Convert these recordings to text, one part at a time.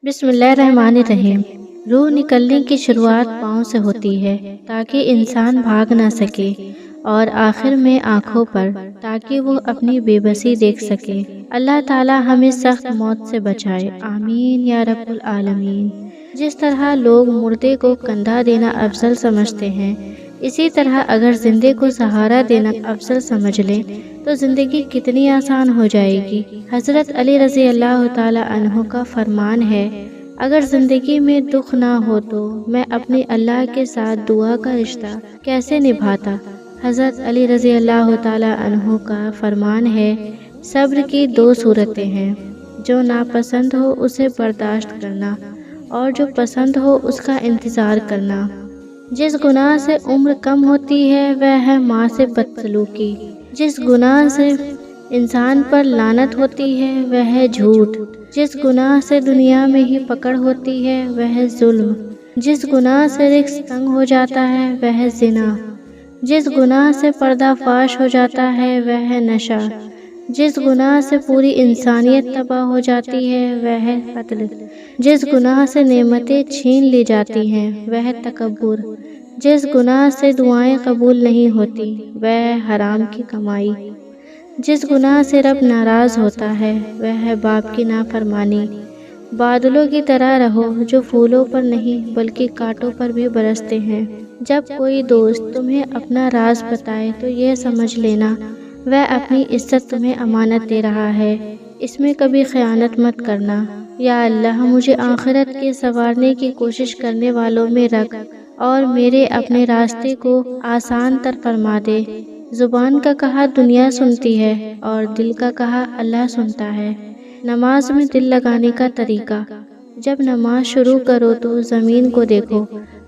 بسم اللہ الرحمن الرحیم۔ روح نکلنے کی شروعات پاؤں سے ہوتی ہے تاکہ انسان بھاگ نہ سکے، اور آخر میں آنکھوں پر تاکہ وہ اپنی بے بسی دیکھ سکے۔ اللہ تعالی ہمیں سخت موت سے بچائے، آمین یا رب العالمین۔ جس طرح لوگ مردے کو کندھا دینا افضل سمجھتے ہیں، اسی طرح اگر زندے کو سہارا دینا افضل سمجھ لیں تو زندگی کتنی آسان ہو جائے گی۔ حضرت علی رضی اللہ تعالی عنہ کا فرمان ہے، اگر زندگی میں دکھ نہ ہو تو میں اپنے اللہ کے ساتھ دعا کا رشتہ کیسے نبھاتا۔ حضرت علی رضی اللہ تعالی عنہ کا فرمان ہے، صبر کی دو صورتیں ہیں، جو ناپسند ہو اسے برداشت کرنا اور جو پسند ہو اس کا انتظار کرنا۔ جس گناہ سے عمر کم ہوتی ہے وہ ہے ماں سے بدسلوکی، جس گناہ سے انسان پر لعنت ہوتی ہے وہ ہے جھوٹ، جس گناہ سے دنیا میں ہی پکڑ ہوتی ہے وہ ہے ظلم، جس گناہ سے رزق تنگ ہو جاتا ہے وہ ہے زنا، جس گناہ سے پردہ فاش ہو جاتا ہے وہ ہے نشہ، جس گناہ سے پوری انسانیت تباہ ہو جاتی ہے وہ ہے قتل، جس گناہ سے نعمتیں چھین لی جاتی ہیں وہ ہے تکبر، جس گناہ سے دعائیں قبول نہیں ہوتی وہ ہے حرام کی کمائی، جس گناہ سے رب ناراض ہوتا ہے وہ ہے باپ کی نافرمانی۔ بادلوں کی طرح رہو جو پھولوں پر نہیں بلکہ کانٹوں پر بھی برستے ہیں۔ جب کوئی دوست تمہیں اپنا راز بتائے تو یہ سمجھ لینا وہ اپنی عزت تمہیں امانت دے رہا ہے، اس میں کبھی خیانت مت کرنا۔ یا اللہ مجھے آخرت کے سنوارنے کی کوشش کرنے والوں میں رکھ اور میرے اپنے راستے کو آسان تر فرما دے۔ زبان کا کہا دنیا سنتی ہے اور دل کا کہا اللہ سنتا ہے۔ نماز میں دل لگانے کا طریقہ: جب نماز شروع کرو تو زمین کو دیکھو،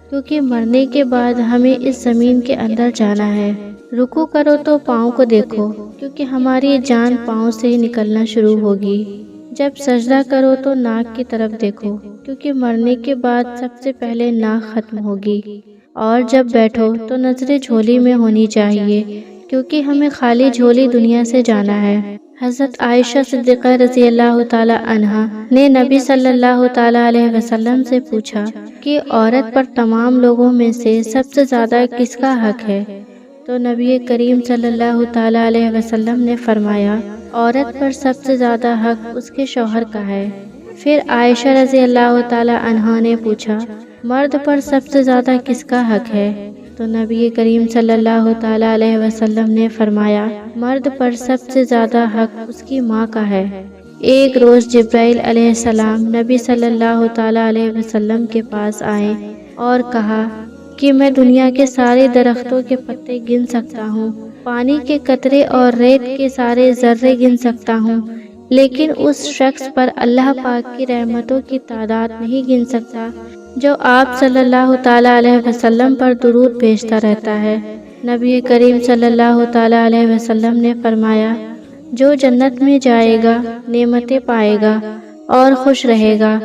کیونکہ مرنے کے بعد ہمیں اس زمین کے اندر جانا ہے۔ رکوع کرو تو پاؤں کو دیکھو، کیونکہ ہماری جان پاؤں سے ہی نکلنا شروع ہوگی۔ جب سجدہ کرو تو ناک کی طرف دیکھو، کیونکہ مرنے کے بعد سب سے پہلے ناک ختم ہوگی۔ اور جب بیٹھو تو نظریں جھولی میں ہونی چاہیے، کیونکہ ہمیں خالی جھولی دنیا سے جانا ہے۔ حضرت عائشہ صدیقہ رضی اللہ تعالی عنہا نے نبی صلی اللہ تعالی علیہ وسلم سے پوچھا کہ عورت پر تمام لوگوں میں سے سب سے زیادہ کس کا حق ہے؟ تو نبی کریم صلی اللہ تعالی علیہ وسلم نے فرمایا، عورت پر سب سے زیادہ حق اس کے شوہر کا ہے۔ پھر عائشہ رضی اللہ تعالی عنہا نے پوچھا، مرد پر سب سے زیادہ کس کا حق ہے؟ تو نبی کریم صلی اللہ تعالی علیہ وسلم نے فرمایا، مرد پر سب سے زیادہ حق اس کی ماں کا ہے۔ ایک روز جبرائیل علیہ السلام نبی صلی اللہ تعالی علیہ وسلم کے پاس آئے اور کہا کہ میں دنیا کے سارے درختوں کے پتے گن سکتا ہوں، پانی کے قطرے اور ریت کے سارے ذرے گن سکتا ہوں، لیکن اس شخص پر اللہ پاک کی رحمتوں کی تعداد نہیں گن سکتا جو آپ صلی اللہ تعالی علیہ وسلم پر درود بھیجتا رہتا ہے۔ نبی کریم صلی اللہ تعالی علیہ وسلم نے فرمایا، جو جنت میں جائے گا نعمتیں پائے گا اور خوش رہے گا،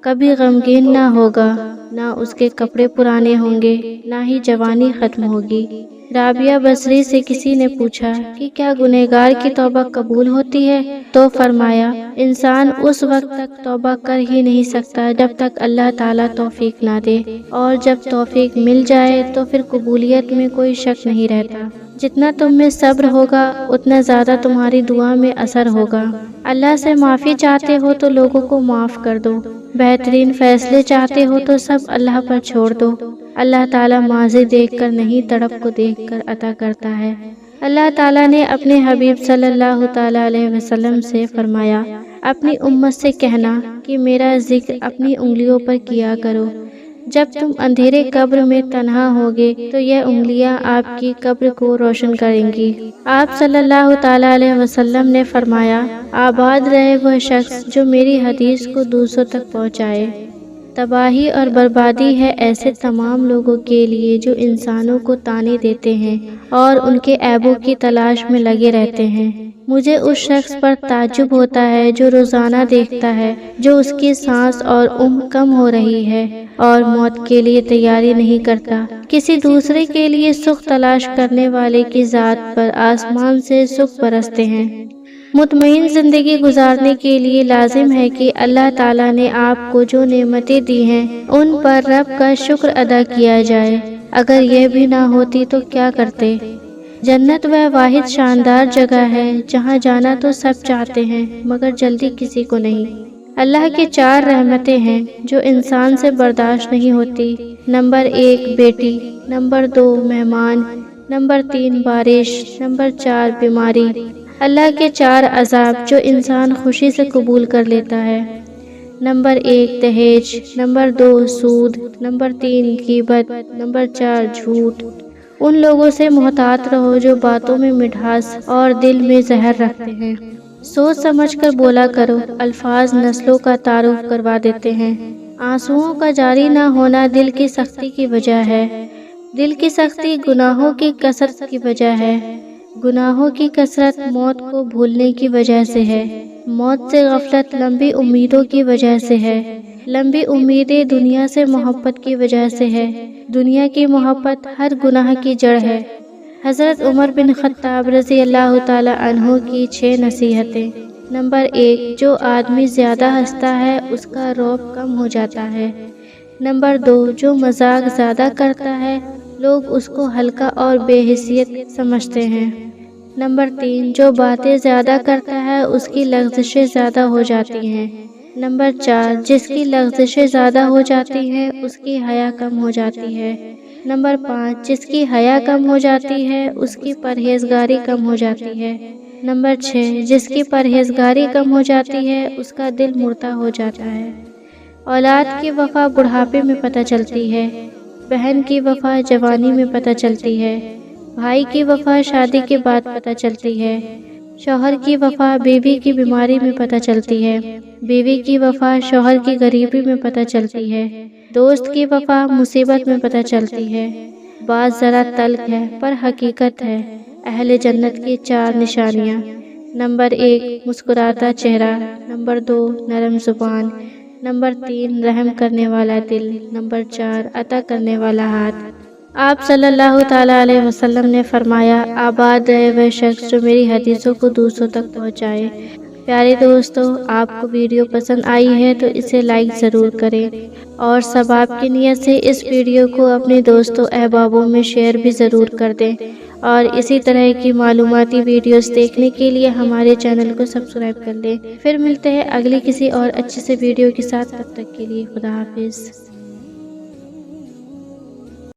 کبھی غمگین نہ ہوگا، نہ اس کے کپڑے پرانے ہوں گے، نہ ہی جوانی ختم ہوگی۔ رابعہ بصری سے کسی نے پوچھا کہ کیا گنہگار کی توبہ قبول ہوتی ہے؟ تو فرمایا، انسان اس وقت تک توبہ کر ہی نہیں سکتا جب تک اللہ تعالیٰ توفیق نہ دے، اور جب توفیق مل جائے تو پھر قبولیت میں کوئی شک نہیں رہتا۔ جتنا تم میں صبر ہوگا اتنا زیادہ تمہاری دعا میں اثر ہوگا۔ اللہ سے معافی چاہتے ہو تو لوگوں کو معاف کر دو، بہترین فیصلے چاہتے ہو تو سب اللہ پر چھوڑ دو۔ اللہ تعالیٰ ماضی دیکھ کر نہیں تڑپ کو دیکھ کر عطا کرتا ہے۔ اللہ تعالیٰ نے اپنے حبیب صلی اللہ تعالی علیہ وسلم سے فرمایا، اپنی امت سے کہنا کہ میرا ذکر اپنی انگلیوں پر کیا کرو، جب تم اندھیرے قبر میں تنہا ہوگے تو یہ انگلیاں آپ کی قبر کو روشن کریں گی۔ آپ صلی اللہ تعالی علیہ وسلم نے فرمایا، آباد رہے وہ شخص جو میری حدیث کو دوسروں تک پہنچائے۔ تباہی اور بربادی ہے ایسے تمام لوگوں کے لیے جو انسانوں کو طعنے دیتے ہیں اور ان کے عیبوں کی تلاش میں لگے رہتے ہیں۔ مجھے اس شخص پر تعجب ہوتا ہے جو روزانہ دیکھتا ہے جو اس کی سانس اور عمر کم ہو رہی ہے اور موت کے لیے تیاری نہیں کرتا۔ کسی دوسرے کے لیے سکھ تلاش کرنے والے کی ذات پر آسمان سے سکھ برستے ہیں۔ مطمئن زندگی گزارنے کے لیے لازم ہے کہ اللہ تعالیٰ نے آپ کو جو نعمتیں دی ہیں ان پر رب کا شکر ادا کیا جائے۔ اگر یہ بھی نہ ہوتی تو کیا کرتے؟ جنت وہ واحد شاندار جگہ ہے جہاں جانا تو سب چاہتے ہیں مگر جلدی کسی کو نہیں۔ اللہ کی 4 رحمتیں ہیں جو انسان سے برداشت نہیں ہوتی۔ نمبر 1 بیٹی، نمبر 2 مہمان، نمبر 3 بارش، نمبر 4 بیماری۔ اللہ کے 4 عذاب جو انسان خوشی سے قبول کر لیتا ہے۔ نمبر 1 دہیج، نمبر 2 سود، نمبر 3 غیبت، نمبر 4 جھوٹ۔ ان لوگوں سے محتاط رہو جو باتوں میں مٹھاس اور دل میں زہر رکھتے ہیں۔ سوچ سمجھ کر بولا کرو، الفاظ نسلوں کا تعارف کروا دیتے ہیں۔ آنسوؤں کا جاری نہ ہونا دل کی سختی کی وجہ ہے۔ دل کی سختی گناہوں کی کثرت کی وجہ ہے۔ گناہوں کی کثرت موت کو بھولنے کی وجہ سے ہے۔ موت سے غفلت لمبی امیدوں کی وجہ سے ہے۔ لمبی امیدیں دنیا سے محبت کی وجہ سے ہے۔ دنیا کی محبت ہر گناہ کی جڑ ہے۔ حضرت عمر بن خطاب رضی اللہ تعالی عنہ کی 6 نصیحتیں۔ نمبر 1 جو آدمی زیادہ ہنستا ہے اس کا رعب کم ہو جاتا ہے۔ نمبر 2 جو مذاق زیادہ کرتا ہے لوگ اس کو ہلکا اور بے حیثیت سمجھتے ہیں۔ نمبر 3 جو باتیں زیادہ کرتا ہے اس کی لغزشیں زیادہ ہو جاتی ہیں۔ نمبر 4 جس کی لغزشیں زیادہ ہو جاتی ہیں اس کی حیا کم ہو جاتی ہے۔ نمبر 5 جس کی حیا کم ہو جاتی ہے اس کی پرہیزگاری کم ہو جاتی ہے۔ نمبر 6 جس کی پرہیزگاری کم ہو جاتی ہے اس کا دل مردہ ہو جاتا ہے۔ اولاد کی وفا بڑھاپے میں پتہ چلتی ہے۔ بہن کی وفا جوانی میں پتہ چلتی ہے۔ بھائی کی وفا شادی کے بعد پتہ چلتی ہے۔ شوہر کی وفا بیوی کی بیماری میں پتہ چلتی ہے۔ بیوی کی وفا شوہر کی غریبی میں پتہ چلتی ہے۔ دوست کی وفا مصیبت میں پتہ چلتی ہے۔ بات ذرا تلخ ہے پر حقیقت ہے۔ اہل جنت کی 4 نشانیاں۔ نمبر 1 مسکراتا چہرہ، نمبر 2 نرم زبان، نمبر 3 رحم کرنے والا دل، نمبر 4 عطا کرنے والا ہاتھ۔ آپ صلی اللہ تعالیٰ علیہ وسلم نے فرمایا، آباد رہے وہ شخص جو میری حدیثوں کو دوسروں تک پہنچائے۔ پیارے دوستو، آپ کو ویڈیو پسند آئی ہے تو اسے لائک ضرور کریں اور ثواب کی نیت سے اس ویڈیو کو اپنے دوستوں احبابوں میں شیئر بھی ضرور کر دیں، اور اسی طرح کی معلوماتی ویڈیوز دیکھنے کے لیے ہمارے چینل کو سبسکرائب کر لیں۔ پھر ملتے ہیں اگلی کسی اور اچھے سے ویڈیو کے ساتھ، تب تک کے لیے خدا حافظ۔